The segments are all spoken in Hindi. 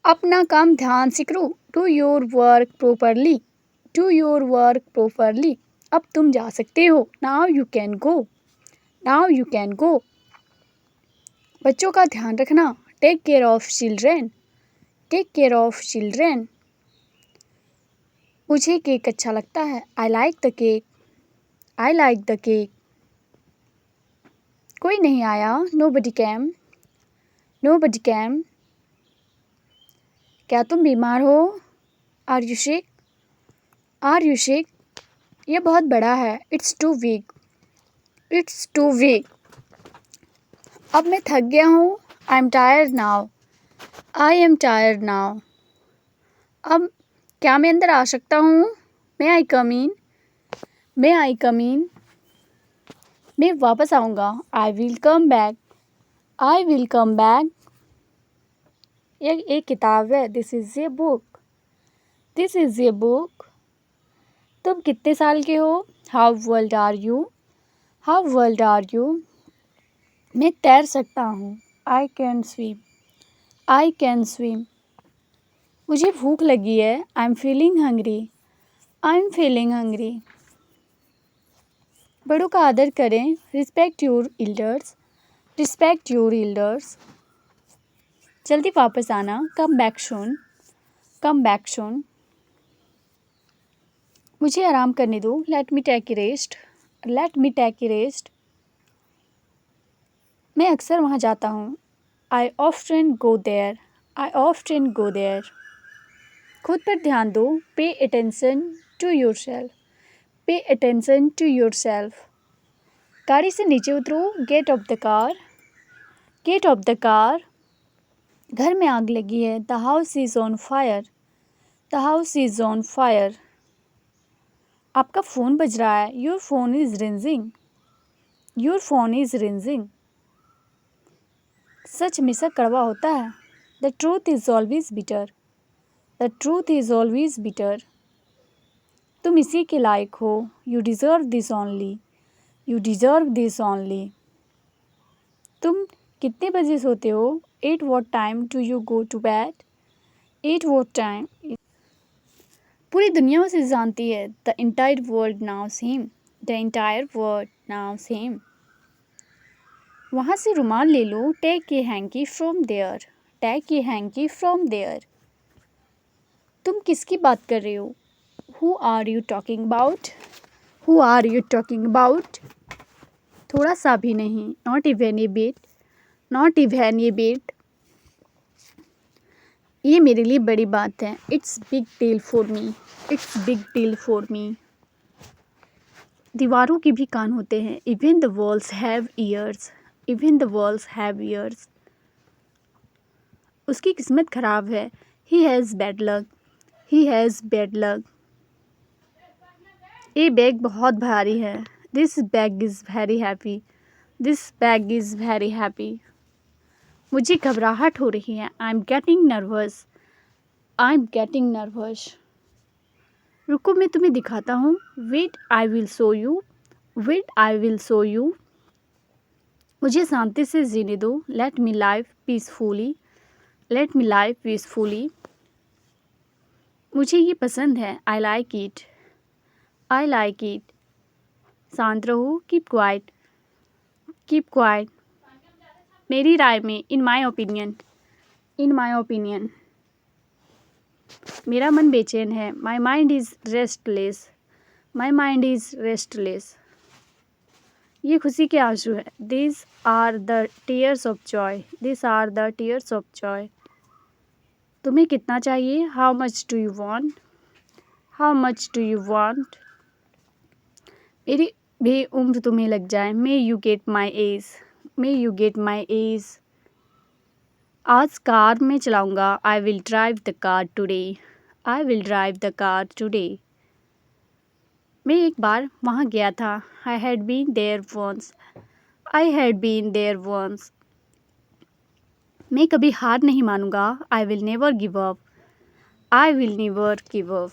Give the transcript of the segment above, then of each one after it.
अपना काम ध्यान से करो। Do your work properly. Do your work properly. अब तुम जा सकते हो। Now you can go. Now you can go. बच्चों का ध्यान रखना। Take care of children. Take care of children. मुझे केक अच्छा लगता है। I like the cake. I like the cake. कोई नहीं आया। Nobody came. Nobody came. क्या तुम बीमार हो? Are you sick? Are you sick? यह बहुत बड़ा है। It's too big. It's too big. अब मैं थक गया हूँ। I am tired now. I am tired now. अब क्या मैं अंदर आ सकता हूँ? मे आई कम इन? मे आई कम इन? मैं वापस आऊँगा। I will come back. I will come back. यह एक किताब है। This is a book. This is a book. तुम कितने साल के हो? How old are you? How old are you? मैं तैर सकता हूँ। I can swim. I can swim. मुझे भूख लगी है। I am feeling hungry. I am feeling hungry. बड़ों का आदर करें। Respect your elders. Respect your elders. जल्दी वापस आना। Come back soon. Come back soon. मुझे आराम करने दो। Let me take a rest. Let me take a rest. मैं अक्सर वहाँ जाता हूँ। I often go there. I often go there. खुद पर ध्यान दो। Pay attention to yourself. Pay attention to yourself. गाड़ी से नीचे उतरो। Get off the car. Get off the car. घर में आग लगी है। The house is on fire. The house is on fire. आपका फ़ोन बज रहा है। Your phone is ringing. Your phone is ringing. सच हमेशा कड़वा होता है। The truth is always bitter. The truth is always bitter. तुम इसी के लायक हो। You deserve this only. You deserve this only. तुम कितने बजे सोते हो? At what time do you go to bed? At what time. पूरी दुनिया उसे जानती है। The entire world knows him. The entire world knows him. वहाँ से रुमाल ले लो। Take a hanky from there. Take a hanky from there. तुम किसकी बात कर रहे हो? Who are you talking about? Who are you talking about? थोड़ा सा भी नहीं। Not even a bit. Not even a bit. ये मेरे लिए बड़ी बात है। It's big deal for me. It's big deal for me. दीवारों के भी कान होते हैं। Even the walls have ears. Even the walls have ears. उसकी किस्मत खराब है। He has bad luck. He has bad luck. ये बैग बहुत भारी है। This bag is very heavy. This bag is very heavy. मुझे घबराहट हो रही है। I am getting nervous. I am getting nervous. रुको मैं तुम्हें दिखाता हूँ। Wait I will show you. Wait I will show you. मुझे शांति से जीने दो। Let me live peacefully. Let me live peacefully. मुझे ये पसंद है। I like it. I like it. शांत रहो। Keep quiet. Keep quiet. मेरी राय में, इन my opinion. In my opinion. मेरा मन बेचैन है। My mind is restless. My mind is restless. ये खुशी के आंसू है। This are the tears of joy. This are the tears of joy. तुम्हें कितना चाहिए? How much do you want? How much do you want? मेरी भी उम्र तुम्हें लग जाए। May you get my age. May you get my age. आज कार में चलाऊँगा। I will drive the car today. I will drive the car today. मैं एक बार वहाँ गया था। I had been there once. I had been there once. मैं कभी हार नहीं मानूंगा। I will never give up. I will never give up.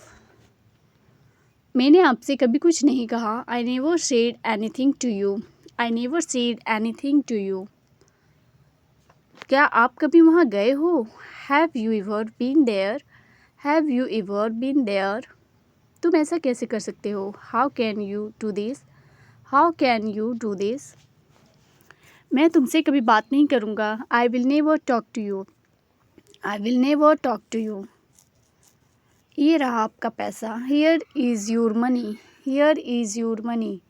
मैंने आपसे कभी कुछ नहीं कहा। I never said anything to you. I never said anything to you. क्या आप कभी वहाँ गए हो? Have you ever been there? Have you ever been there? तुम ऐसा कैसे कर सकते हो? How can you do this? How can you do this? मैं तुमसे कभी बात नहीं करूँगा। I will never talk to you. I will never talk to you. ये रहा आपका पैसा। Here is your money. Here is your money.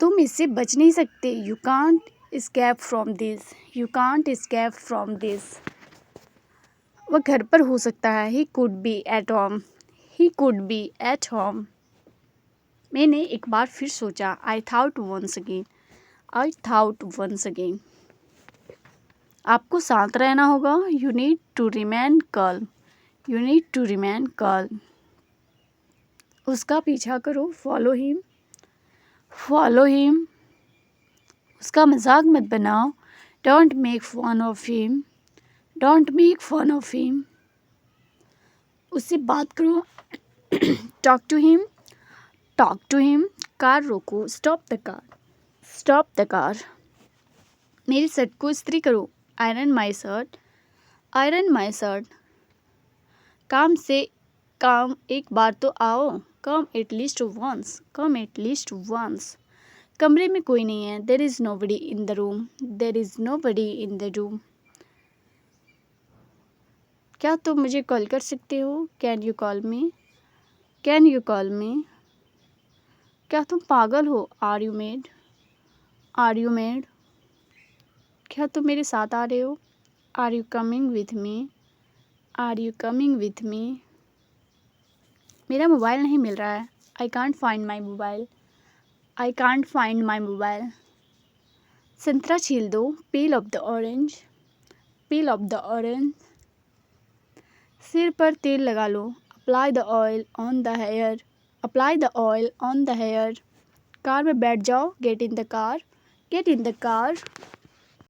तुम इससे बच नहीं सकते। You can't escape from this. You can't escape from this. वह घर पर हो सकता है। He could be at home. He could be at home. मैंने एक बार फिर सोचा। I thought once again. I thought once again. आपको शांत रहना होगा। You need to remain calm. You need to remain calm. उसका पीछा करो। Follow him. Follow him. उसका मजाक मत बनाओ। Don't make fun of him. Don't make fun of him. उससे बात करो। Talk to him. Talk to him. Car रोको। Stop the car. Stop the car. मेरी शर्ट को इस्त्री करो। Iron my shirt. Iron my shirt. काम से काम एक बार तो आओ। Come at least once. Come at least once. कमरे में कोई नहीं है। There is nobody in the room. There is nobody in the room. क्या तुम मुझे कॉल कर सकते हो? Can you call me? Can you call me? क्या तुम पागल हो? Are you mad? Are you mad? क्या तुम मेरे साथ आ रहे हो? Are you coming with me? Are you coming with me? मेरा मोबाइल नहीं मिल रहा है। I can't find my mobile. I can't find my mobile. संतरा छील दो। Peel off the orange. Peel off the orange. सिर पर तेल लगा लो। Apply the oil on the hair. Apply the oil on the hair. Car में बैठ जाओ। Get in the car. Get in the car.